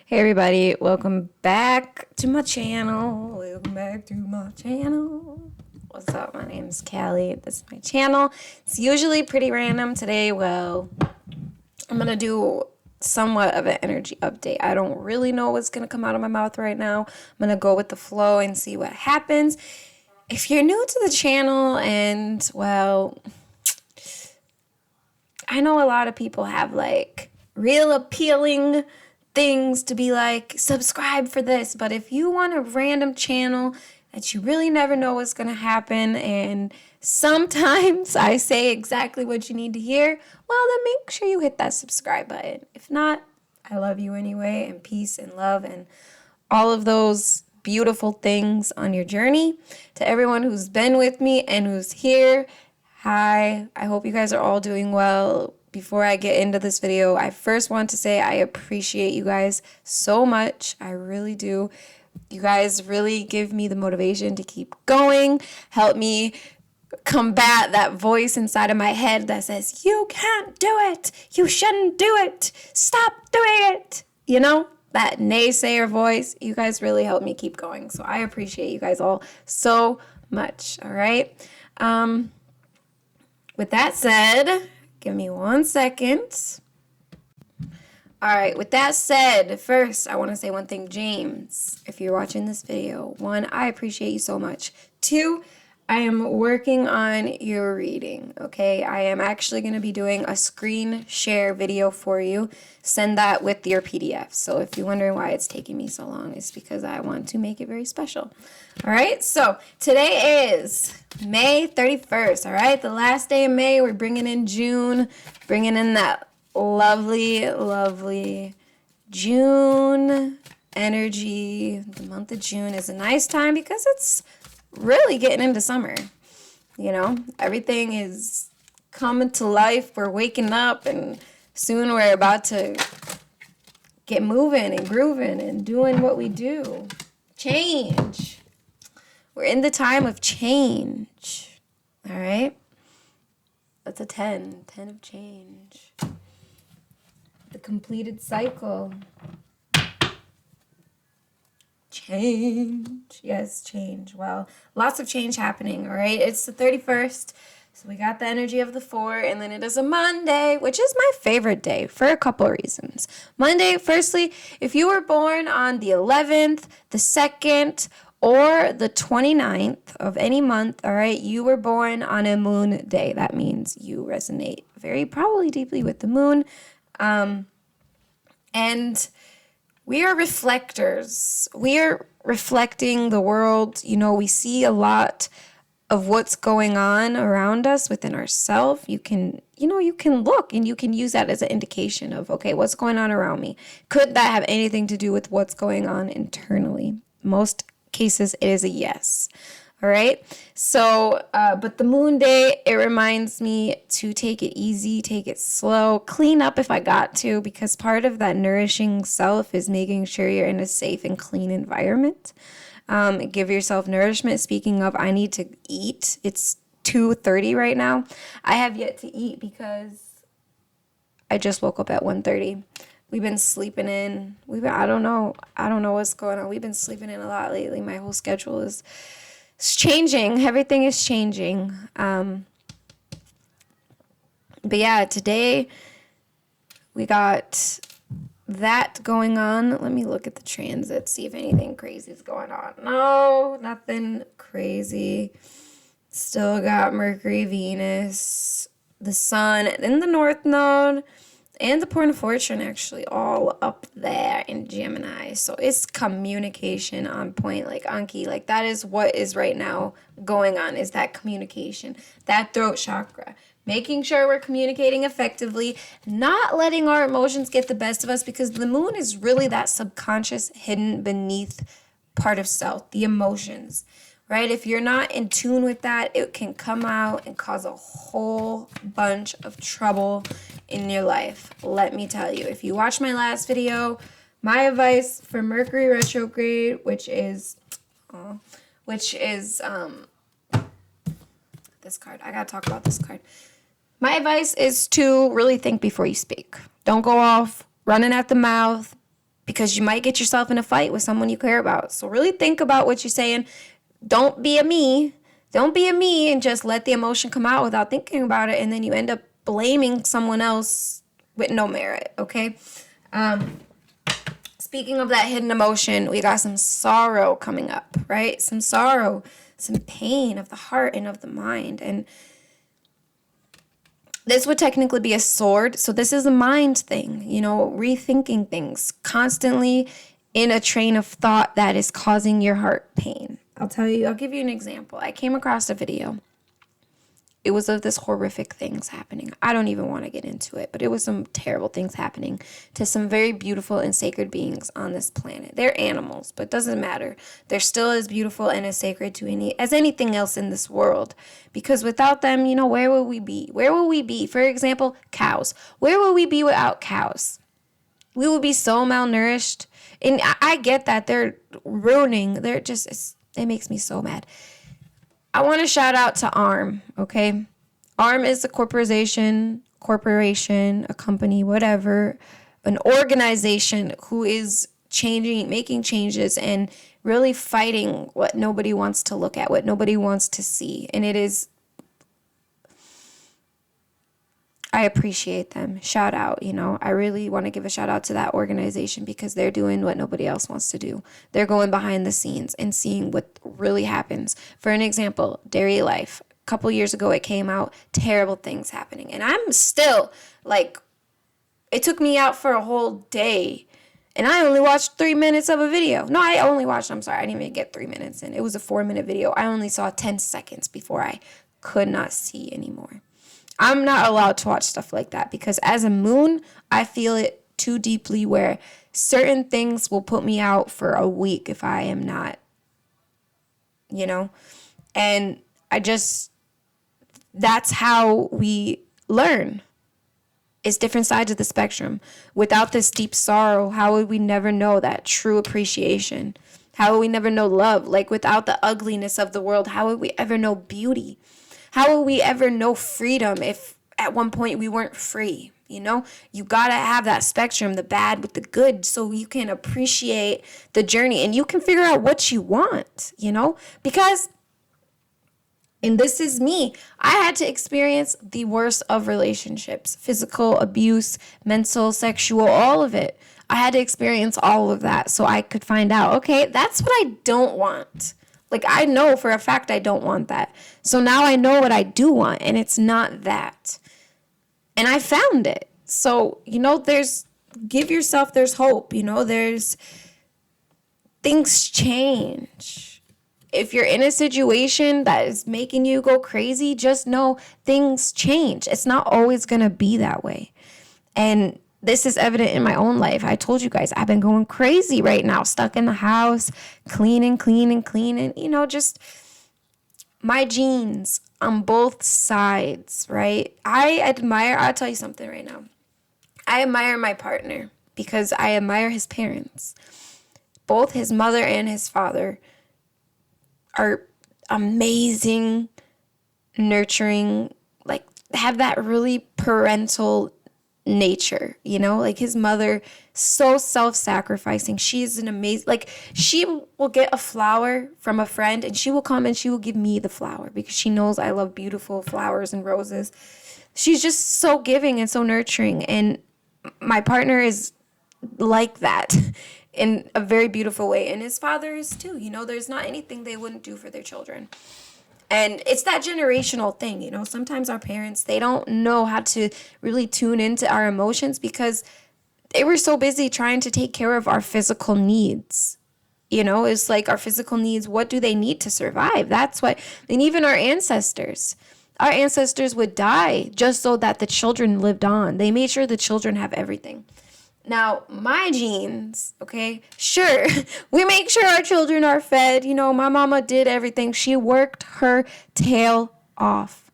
Hey everybody, welcome back to my channel. What's up? My name's Callie. This is my channel. It's usually pretty random. Today, well, I'm going to do somewhat of an energy update. I don't really know what's going to come out of my mouth right now. I'm going to go with the flow and see what happens. If you're new to the channel and, well, I know a lot of people have like real appealing things to be like, subscribe for this. But if you want a random channel that you really never know what's going to happen, and sometimes I say exactly what you need to hear, well, then make sure you hit that subscribe button. If not, I love you anyway, and peace and love and all of those beautiful things on your journey. To everyone who's been with me and who's here, hi. I hope you guys are all doing well. Before I get into this video, I first want to say I appreciate you guys so much. I really do. You guys really give me the motivation to keep going, help me combat that voice inside of my head that says, you can't do it, you shouldn't do it, stop doing it. You know, that naysayer voice. You guys really help me keep going. So I appreciate you guys all so much. All right. With that said, give me 1 second. All right, with that said, first, I want to say one thing. James, if you're watching this video, 1, I appreciate you so much. 2, I am working on your reading, okay? I am actually going to be doing a screen share video for you. Send that with your PDF. So if you're wondering why it's taking me so long, it's because I want to make it very special. All right, so today is May 31st, all right? The last day of May, we're bringing in June, bringing in that lovely, lovely June energy. The month of June is a nice time because it's really getting into summer. You know, everything is coming to life. We're waking up, and soon we're about to get moving and grooving and doing what we do. Change. We're in the time of change. All right? That's a 10. 10 of change. The completed cycle. Change. Yes, change. Well, lots of change happening, all right? It's the 31st, so we got the energy of the 4, and then it is a Monday, which is my favorite day for a couple of reasons. Monday, firstly, if you were born on the 11th, the 2nd, or the 29th of any month, all right, you were born on a moon day. That means you resonate very probably deeply with the moon. And we are reflectors. We are reflecting the world. You know, we see a lot of what's going on around us within ourselves. You can look and you can use that as an indication of, okay, what's going on around me? Could that have anything to do with what's going on internally? Most cases, it is a yes. All right. So, but the moon day, it reminds me to take it easy, take it slow, clean up if I got to, because part of that nourishing self is making sure you're in a safe and clean environment. Give yourself nourishment. Speaking of, I need to eat. It's 2:30 right now. I have yet to eat because I just woke up at 1:30. We've been sleeping in. I don't know what's going on. We've been sleeping in a lot lately. My whole schedule is changing. Everything is changing. But yeah, today we got that going on. Let me look at the transit, see if anything crazy is going on. No, nothing crazy. Still got Mercury, Venus, the Sun in the North Node, and the Point of Fortune actually all up there in Gemini. So it's communication on point, like Anki. Like that is what is right now going on, is that communication, that throat chakra. Making sure we're communicating effectively, not letting our emotions get the best of us, because the moon is really that subconscious, hidden beneath part of self, the emotions, right? If you're not in tune with that, it can come out and cause a whole bunch of trouble in your life. Let me tell you, if you watched my last video, my advice for Mercury retrograde, which is this card. I gotta talk about this card. My advice is to really think before you speak. Don't go off running at the mouth, because you might get yourself in a fight with someone you care about. So really think about what you're saying. Don't be a me. Don't be a me and just let the emotion come out without thinking about it. And then you end up blaming someone else with no merit, okay? Speaking of that hidden emotion, we got some sorrow coming up, right? Some sorrow, some pain of the heart and of the mind. And this would technically be a sword. So this is a mind thing, rethinking things constantly in a train of thought that is causing your heart pain. I'll give you an example. I came across a video. It was of this horrific things happening. I don't even want to get into it, but it was some terrible things happening to some very beautiful and sacred beings on this planet. They're animals, but it doesn't matter. They're still as beautiful and as sacred as anything else in this world. Because without them, where would we be? Where would we be? For example, cows. Where would we be without cows? We would be so malnourished. And I get that they're ruining. It makes me so mad. I want to shout out to ARM, okay? ARM is a corporation, a company, whatever, an organization who is making changes and really fighting what nobody wants to look at, what nobody wants to see. And I appreciate them. Shout out, I really want to give a shout out to that organization because they're doing what nobody else wants to do. They're going behind the scenes and seeing what really happens. For an example, Dairy Life. A couple years ago, it came out, terrible things happening. And I'm still it took me out for a whole day. And I only watched 3 minutes of a video. No, I didn't even get 3 minutes in. It was a 4-minute video. I only saw 10 seconds before I could not see anymore. I'm not allowed to watch stuff like that because as a moon, I feel it too deeply where certain things will put me out for a week if I am not, and that's how we learn. It's different sides of the spectrum. Without this deep sorrow, how would we never know that true appreciation? How would we never know love? Without the ugliness of the world, how would we ever know beauty? How will we ever know freedom if at one point we weren't free? You got to have that spectrum, the bad with the good, so you can appreciate the journey and you can figure out what you want, because, and this is me, I had to experience the worst of relationships, physical abuse, mental, sexual, all of it. I had to experience all of that so I could find out, okay, that's what I don't want. I know for a fact I don't want that. So now I know what I do want, and it's not that. And I found it. So, give yourself, there's hope, there's things change. If you're in a situation that is making you go crazy, just know things change. It's not always going to be that way. And this is evident in my own life. I told you guys, I've been going crazy right now, stuck in the house, cleaning, just my genes on both sides, right? I'll tell you something right now. I admire my partner because I admire his parents. Both his mother and his father are amazing, nurturing, have that really parental nature, his mother, so self-sacrificing. She's an amazing, she will get a flower from a friend and she will come and she will give me the flower because she knows I love beautiful flowers and roses. She's just so giving and so nurturing. And my partner is like that in a very beautiful way. And his father is too, there's not anything they wouldn't do for their children. And it's that generational thing, sometimes our parents, they don't know how to really tune into our emotions because they were so busy trying to take care of our physical needs. It's our physical needs, what do they need to survive? That's what, and even our ancestors would die just so that the children lived on. They made sure the children have everything. Now, my genes, okay, sure, we make sure our children are fed. My mama did everything. She worked her tail off.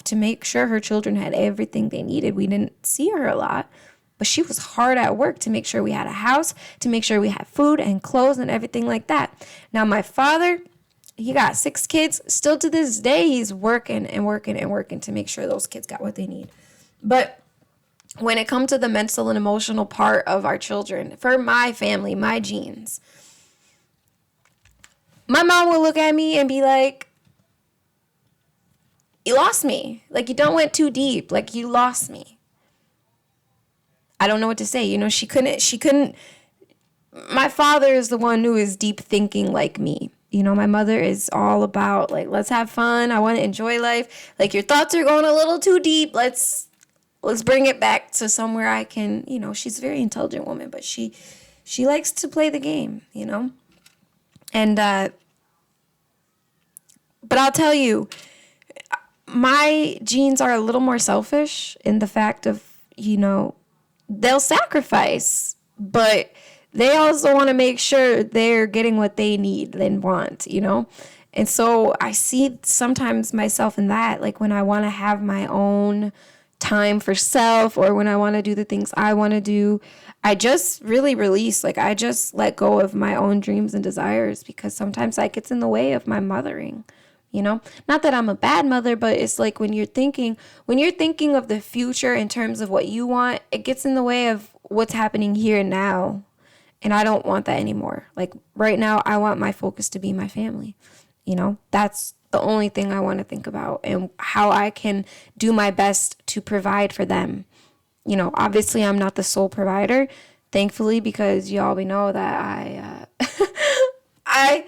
To make sure her children had everything they needed. We didn't see her a lot, but she was hard at work to make sure we had a house, to make sure we had food and clothes and everything like that. Now, my father, he got 6 kids. Still to this day, he's working to make sure those kids got what they need. But when it comes to the mental and emotional part of our children, for my family, my genes, my mom will look at me and be like, you lost me. Like, you don't went too deep. Like, you lost me. I don't know what to say. You know, she couldn't. My father is the one who is deep thinking like me. You know, my mother is all about, like, let's have fun. I want to enjoy life. Like, your thoughts are going a little too deep. Let's bring it back to somewhere I can, you know, she's a very intelligent woman, but she likes to play the game, you know? And, but I'll tell you, my genes are a little more selfish in the fact of, you know, they'll sacrifice, but they also want to make sure they're getting what they need and want, you know? And so I see sometimes myself in that, like when I want to have my own time for self, or when I want to do the things I want to do, I just really release, like I just let go of my own dreams and desires, because sometimes that gets in the way of my mothering, you know? Not that I'm a bad mother, but it's like when you're thinking of the future in terms of what you want, it gets in the way of what's happening here and now. And I don't want that anymore. Like right now, I want my focus to be my family. You know, that's the only thing I want to think about, and how I can do my best to provide for them. You know, obviously I'm not the sole provider, thankfully, because you all know that I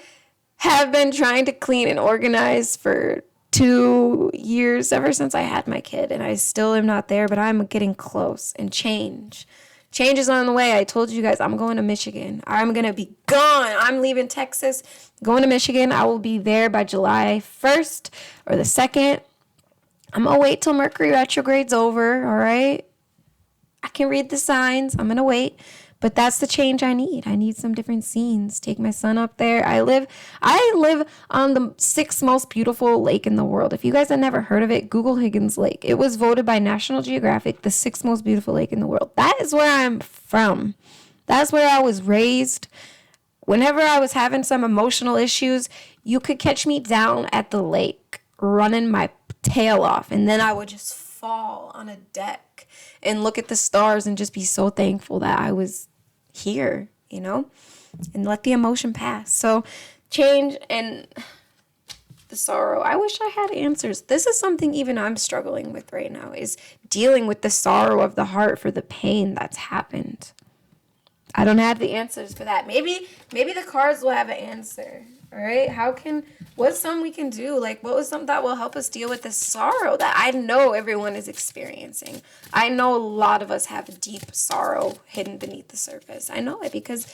have been trying to clean and organize for 2 years, ever since I had my kid, and I still am not there, but I'm getting close. And change is on the way. I told you guys I'm going to Michigan. I'm going to be gone. I'm leaving Texas, going to Michigan. I will be there by July 1st or the 2nd. I'm going to wait till Mercury retrograde's over, all right? I can read the signs. I'm going to wait. But that's the change I need. I need some different scenes. Take my son up there. I live on the 6th most beautiful lake in the world. If you guys have never heard of it, Google Higgins Lake. It was voted by National Geographic the 6th most beautiful lake in the world. That is where I'm from. That's where I was raised. Whenever I was having some emotional issues, you could catch me down at the lake running my tail off. And then I would just fall on a deck and look at the stars and just be so thankful that I was here, you know, and let the emotion pass. So change and the sorrow. I wish I had answers. This is something even I'm struggling with right now, is dealing with the sorrow of the heart for the pain that's happened. I don't have the answers for that. Maybe the cards will have an answer. All right. What's something we can do? Like, what was something that will help us deal with this sorrow that I know everyone is experiencing? I know a lot of us have deep sorrow hidden beneath the surface. I know it because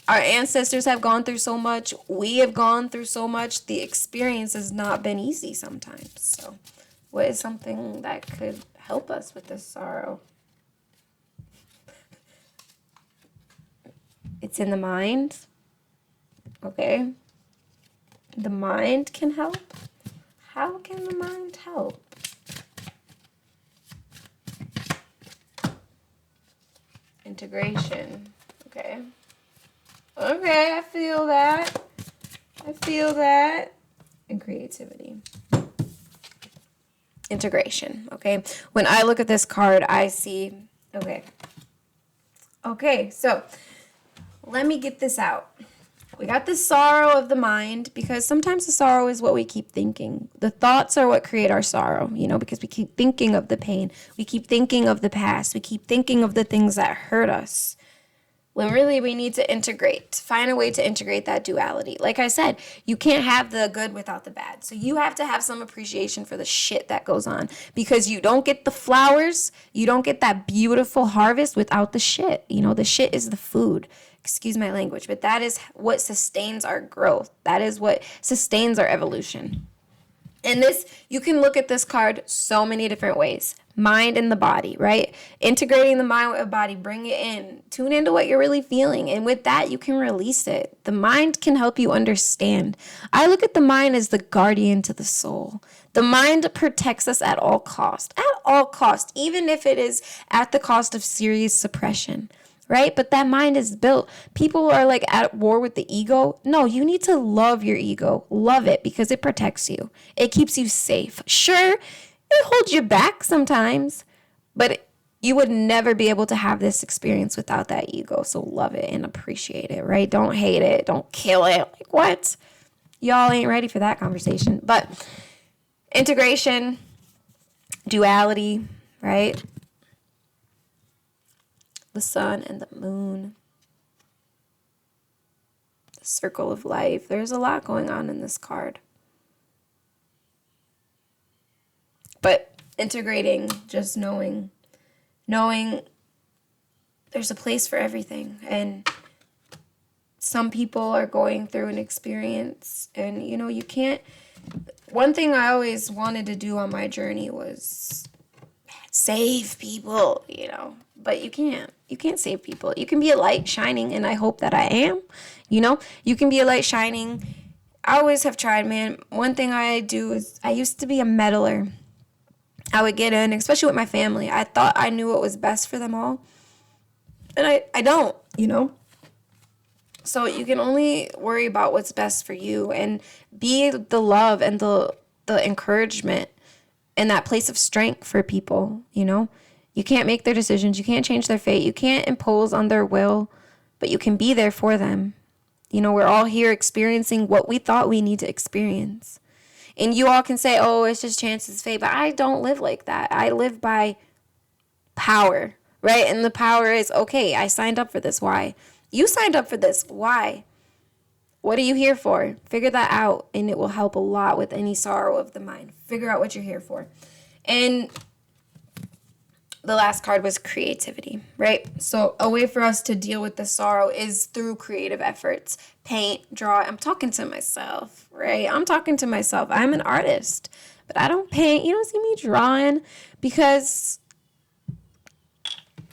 our ancestors have gone through so much. We have gone through so much. The experience has not been easy sometimes. So what is something that could help us with this sorrow? It's in the mind. Okay. The mind can help. How can the mind help? Integration. Okay. Okay, I feel that. And creativity. Integration. Okay. When I look at this card, I see. Okay, so let me get this out. We got the sorrow of the mind, because sometimes the sorrow is what we keep thinking. The thoughts are what create our sorrow, you know, because we keep thinking of the pain. We keep thinking of the past. We keep thinking of the things that hurt us. When really we need to find a way to integrate that duality. Like I said, you can't have the good without the bad. So you have to have some appreciation for the shit that goes on, because you don't get the flowers, you don't get that beautiful harvest without the shit. You know, the shit is the food. Excuse my language, but that is what sustains our growth. That is what sustains our evolution. And this, you can look at this card so many different ways. Mind and the body, right? Integrating the mind with the body, bring it in, tune into what you're really feeling. And with that, you can release it. The mind can help you understand. I look at the mind as the guardian to the soul. The mind protects us at all cost, even if it is at the cost of serious suppression. Right? But that mind is built. People are like at war with the ego. No, you need to love your ego. Love it, because it protects you. It keeps you safe. Sure, it holds you back sometimes, but You would never be able to have this experience without that ego. So love it and appreciate it, right? Don't hate it. Don't kill it. Like, what? Y'all ain't ready for that conversation. But integration, duality, right? The sun and the moon. The circle of life. There's a lot going on in this card. But integrating, just knowing there's a place for everything. And some people are going through an experience, and you can't. One thing I always wanted to do on my journey was save people, but you can't save people. You can be a light shining, and I hope that I am. You can be a light shining. I always have tried, man. One thing I do is, I used to be a meddler. I would get in, especially with my family. I thought I knew what was best for them all. And I don't, So you can only worry about what's best for you and be the love and the encouragement and that place of strength for people, You can't make their decisions. You can't change their fate. You can't impose on their will, but you can be there for them. We're all here experiencing what we thought we need to experience. And you all can say, oh, it's just chance, it's fate. But I don't live like that. I live by power, right? And the power is, okay, I signed up for this. Why? You signed up for this. Why? What are you here for? Figure that out, and it will help a lot with any sorrow of the mind. Figure out what you're here for. And the last card was creativity, right? So a way for us to deal with the sorrow is through creative efforts. Paint, draw. I'm talking to myself, right? I'm talking to myself. I'm an artist, but I don't paint. You don't see me drawing because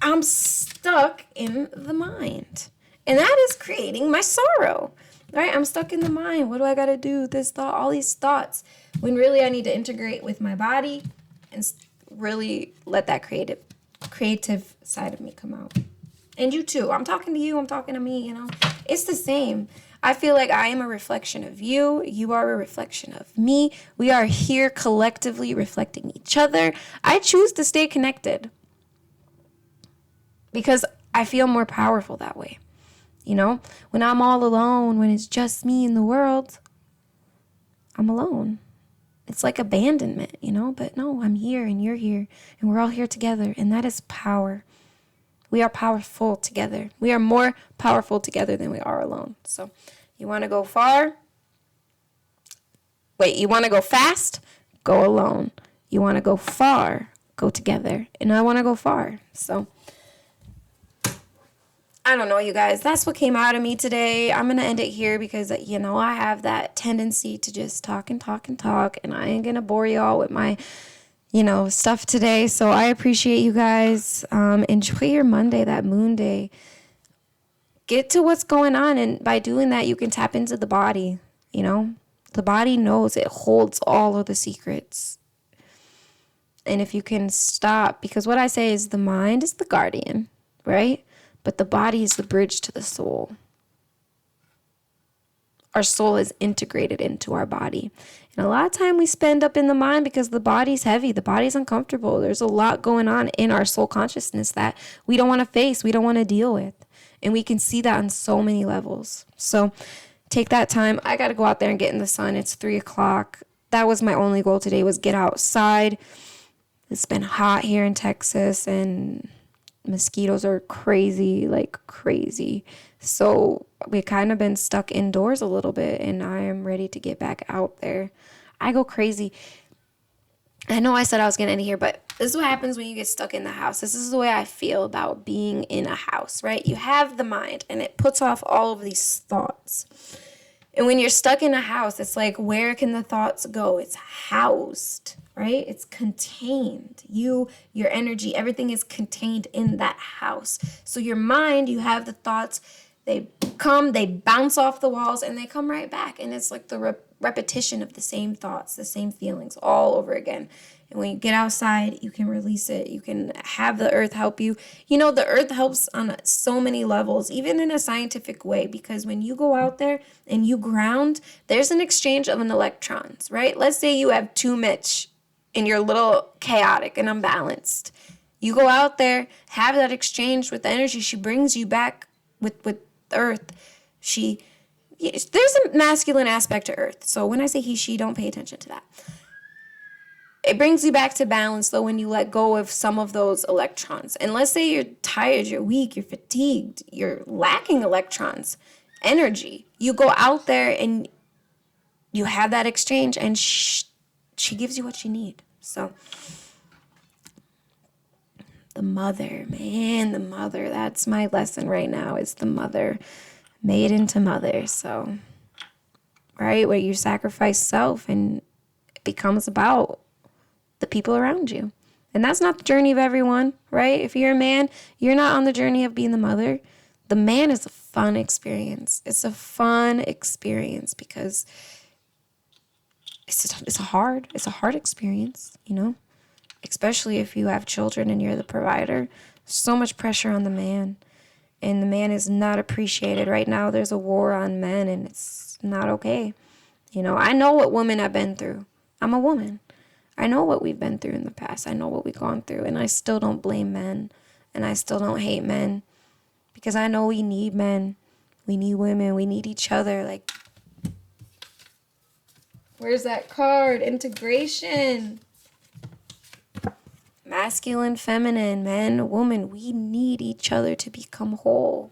I'm stuck in the mind. And that is creating my sorrow, right? I'm stuck in the mind. What do I got to do? This thought, all these thoughts, when really I need to integrate with my body and really let that creative side of me come out. And you too. I'm talking to you. I'm talking to me, It's the same. I feel like I am a reflection of you. You are a reflection of me. We are here collectively reflecting each other. I choose to stay connected because I feel more powerful that way. When I'm all alone, when it's just me in the world, I'm alone. It's like abandonment, but no, I'm here and you're here and we're all here together. And that is power. We are powerful together. We are more powerful together than we are alone. So you want to go far? You want to go fast? Go alone. You want to go far? Go together. And I want to go far. So I don't know, you guys. That's what came out of me today. I'm going to end it here because, I have that tendency to just talk and talk and talk. And I ain't going to bore y'all with my, stuff today. So I appreciate you guys. Enjoy your Monday, that moon day. Get to what's going on. And by doing that, you can tap into the body. The body knows, it holds all of the secrets. And if you can stop, because what I say is the mind is the guardian, right? But the body is the bridge to the soul. Our soul is integrated into our body. And a lot of time we spend up in the mind because the body's heavy. The body's uncomfortable. There's a lot going on in our soul consciousness that we don't want to face. We don't want to deal with. And we can see that on so many levels. So take that time. I got to go out there and get in the sun. It's 3:00. That was my only goal today, was get outside. It's been hot here in Texas and mosquitoes are crazy, like crazy. So we kind of been stuck indoors a little bit, and I am ready to get back out there. I go crazy. I know I said I was going to end here, but this is what happens when you get stuck in the house. This is the way I feel about being in a house, right? You have the mind, and it puts off all of these thoughts. And when you're stuck in a house, it's like, where can the thoughts go? It's housed, right? It's contained. Your energy, everything is contained in that house. So your mind, you have the thoughts, they come, they bounce off the walls, and they come right back. And it's like the repetition of the same thoughts, the same feelings all over again. And when you get outside, you can release it. You can have the earth help you. The earth helps on so many levels, even in a scientific way, because when you go out there and you ground, there's an exchange of an electrons, right? Let's say you have too much and you're a little chaotic and unbalanced. You go out there, have that exchange with the energy. She brings you back with Earth. There's a masculine aspect to Earth. So when I say he, she, don't pay attention to that. It brings you back to balance, though, when you let go of some of those electrons. And let's say you're tired, you're weak, you're fatigued, you're lacking electrons, energy. You go out there and you have that exchange, and she gives you what you need. So the mother, man, the mother. That's my lesson right now, is the mother, made into mother. So, right, where you sacrifice self and it becomes about the people around you. And that's not the journey of everyone, right? If you're a man, you're not on the journey of being the mother. The man is a fun experience. It's a fun experience because it's a hard experience, you know? Especially if you have children and you're the provider. So much pressure on the man. And the man is not appreciated. Right now there's a war on men, and it's not okay. You know, I know what women have been through. I'm a woman. I know what we've been through in the past. I know what we've gone through. And I still don't blame men. And I still don't hate men. Because I know we need men. We need women. We need each other. Like, where's that card? Integration. Masculine, feminine, man, woman. We need each other to become whole.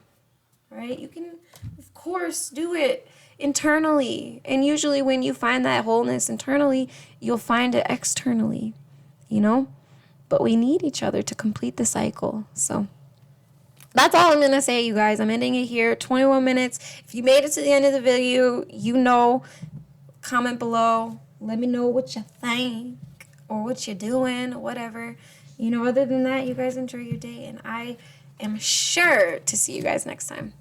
Right? You can, of course, do it internally. And usually when you find that wholeness internally, you'll find it externally, you know? But we need each other to complete the cycle. So that's all I'm going to say, you guys. I'm ending it here. 21 minutes. If you made it to the end of the video, you know, comment below. Let me know what you think or what you're doing or whatever. You know, other than that, you guys enjoy your day. And I am sure to see you guys next time.